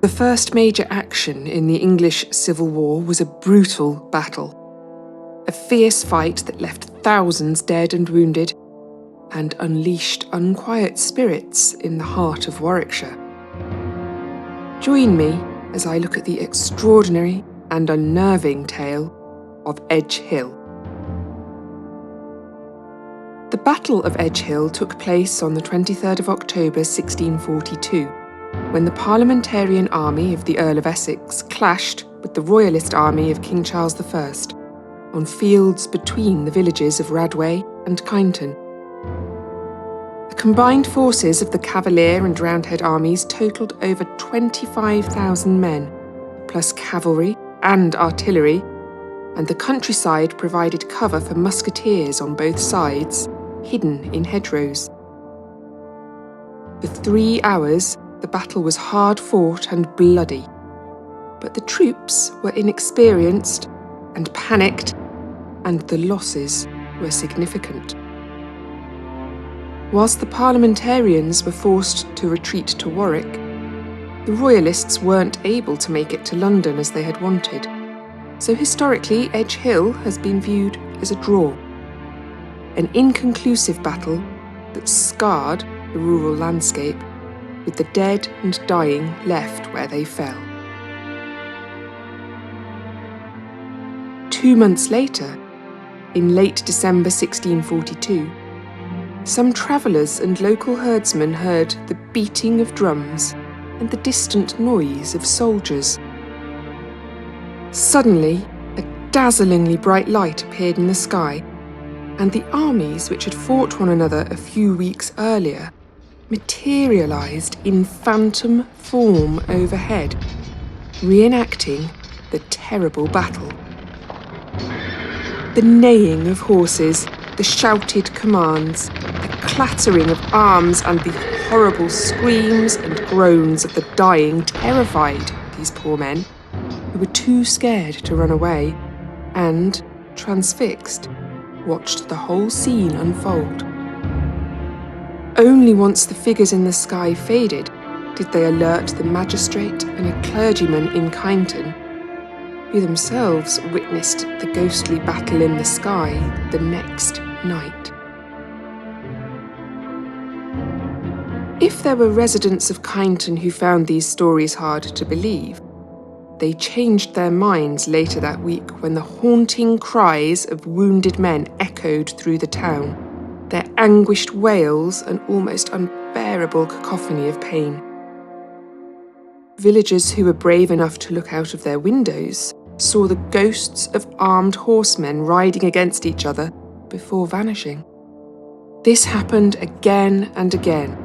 The first major action in the English Civil War was a brutal battle. A fierce fight that left thousands dead and wounded, and unleashed unquiet spirits in the heart of Warwickshire. Join me as I look at the extraordinary and unnerving tale of Edgehill. The Battle of Edgehill took place on the 23rd of October 1642, when the Parliamentarian army of the Earl of Essex clashed with the Royalist army of King Charles I on fields between the villages of Radway and Kyneton. The combined forces of the Cavalier and Roundhead armies totalled over 25,000 men, plus cavalry and artillery, and the countryside provided cover for musketeers on both sides, hidden in hedgerows. For 3 hours, the battle was hard fought and bloody, but the troops were inexperienced and panicked, and the losses were significant. Whilst the Parliamentarians were forced to retreat to Warwick, the Royalists weren't able to make it to London as they had wanted, so historically Edgehill has been viewed as a draw. An inconclusive battle that scarred the rural landscape, with the dead and dying left where they fell. 2 months later, in late December 1642, some travellers and local herdsmen heard the beating of drums and the distant noise of soldiers. Suddenly, a dazzlingly bright light appeared in the sky, and the armies which had fought one another a few weeks earlier materialised in phantom form overhead, reenacting the terrible battle. The neighing of horses, the shouted commands, the clattering of arms, and the horrible screams and groans of the dying terrified these poor men, who were too scared to run away, and, transfixed, watched the whole scene unfold. Only once the figures in the sky faded did they alert the magistrate and a clergyman in Kyneton, who themselves witnessed the ghostly battle in the sky the next night. If there were residents of Kyneton who found these stories hard to believe, they changed their minds later that week when the haunting cries of wounded men echoed through the town, their anguished wails an almost unbearable cacophony of pain. Villagers who were brave enough to look out of their windows saw the ghosts of armed horsemen riding against each other before vanishing. This happened again and again,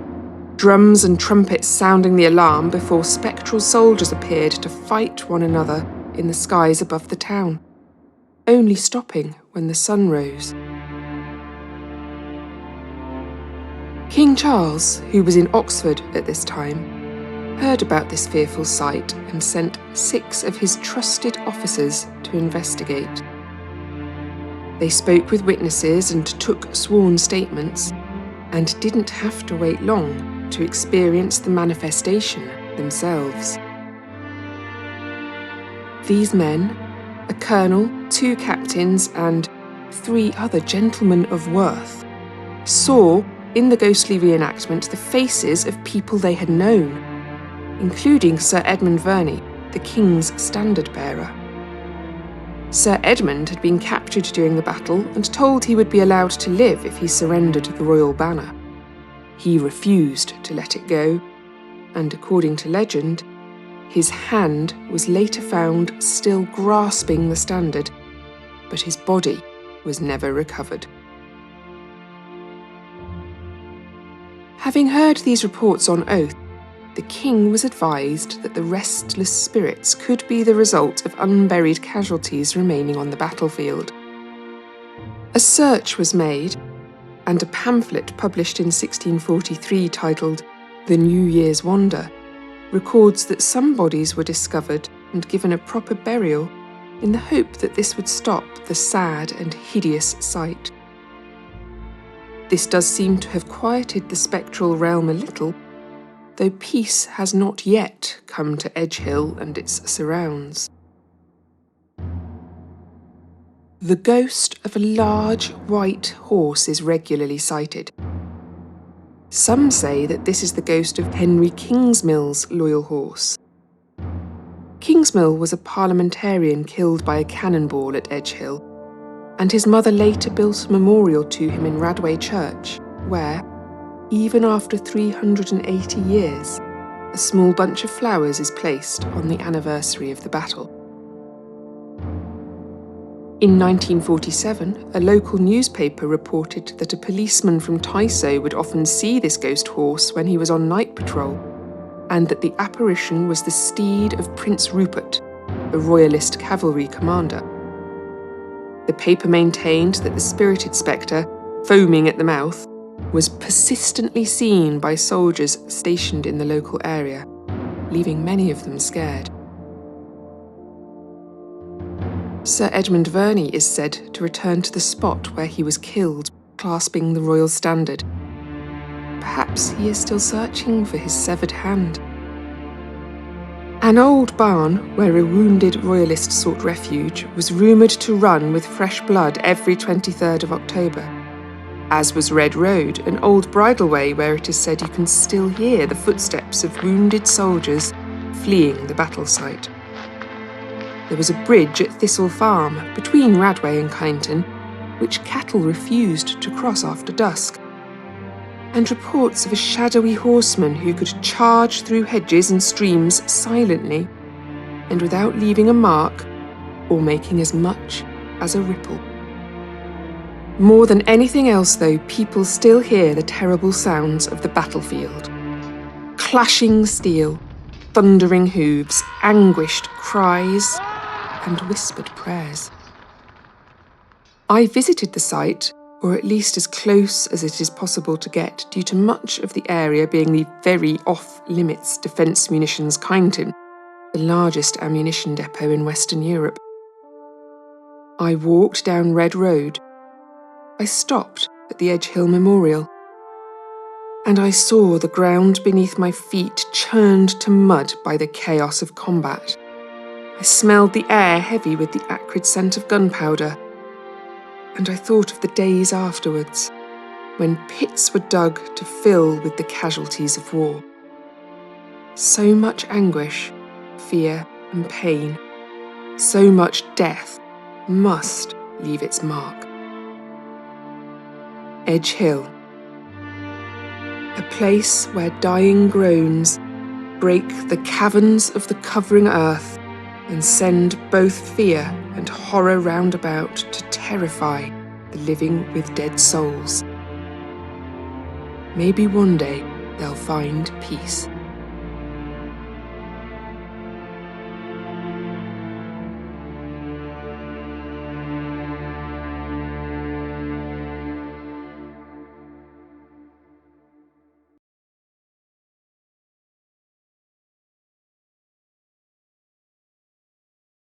drums and trumpets sounding the alarm before spectral soldiers appeared to fight one another in the skies above the town, only stopping when the sun rose. King Charles, who was in Oxford at this time, heard about this fearful sight and sent 6 of his trusted officers to investigate. They spoke with witnesses and took sworn statements, and didn't have to wait long to experience the manifestation themselves. These men, a colonel, 2 captains, and 3 other gentlemen of worth, saw in the ghostly reenactment the faces of people they had known, including Sir Edmund Verney, the King's standard-bearer. Sir Edmund had been captured during the battle and told he would be allowed to live if he surrendered the royal banner. He refused to let it go, and according to legend, his hand was later found still grasping the standard, but his body was never recovered. Having heard these reports on oath, the king was advised that the restless spirits could be the result of unburied casualties remaining on the battlefield. A search was made, and a pamphlet published in 1643 titled The New Year's Wonder records that some bodies were discovered and given a proper burial in the hope that this would stop the sad and hideous sight. This does seem to have quieted the spectral realm a little, though peace has not yet come to Edgehill and its surrounds. The ghost of a large white horse is regularly sighted. Some say that this is the ghost of Henry Kingsmill's loyal horse. Kingsmill was a parliamentarian killed by a cannonball at Edgehill, and his mother later built a memorial to him in Radway Church, where, even after 380 years, a small bunch of flowers is placed on the anniversary of the battle. In 1947, a local newspaper reported that a policeman from Tysoe would often see this ghost horse when he was on night patrol, and that the apparition was the steed of Prince Rupert, a royalist cavalry commander. The paper maintained that the spirited spectre, foaming at the mouth, was persistently seen by soldiers stationed in the local area, leaving many of them scared. Sir Edmund Verney is said to return to the spot where he was killed, clasping the royal standard. Perhaps he is still searching for his severed hand. An old barn, where a wounded royalist sought refuge, was rumoured to run with fresh blood every 23rd of October, as was Red Road, an old bridleway where it is said you can still hear the footsteps of wounded soldiers fleeing the battle site. There was a bridge at Thistle Farm, between Radway and Kyneton, which cattle refused to cross after dusk, and reports of a shadowy horseman who could charge through hedges and streams silently and without leaving a mark or making as much as a ripple. More than anything else, though, people still hear the terrible sounds of the battlefield. Clashing steel, thundering hooves, anguished cries, and whispered prayers. I visited the site, or at least as close as it is possible to get, due to much of the area being the very off-limits Defence Munitions Kyneton, the largest ammunition depot in Western Europe. I walked down Red Road. I stopped at the Edgehill Memorial, and I saw the ground beneath my feet churned to mud by the chaos of combat. I smelled the air heavy with the acrid scent of gunpowder, and I thought of the days afterwards, when pits were dug to fill with the casualties of war. So much anguish, fear and pain, so much death must leave its mark. Edgehill, a place where dying groans break the caverns of the covering earth and send both fear and horror round about to terrify the living with dead souls. Maybe one day they'll find peace.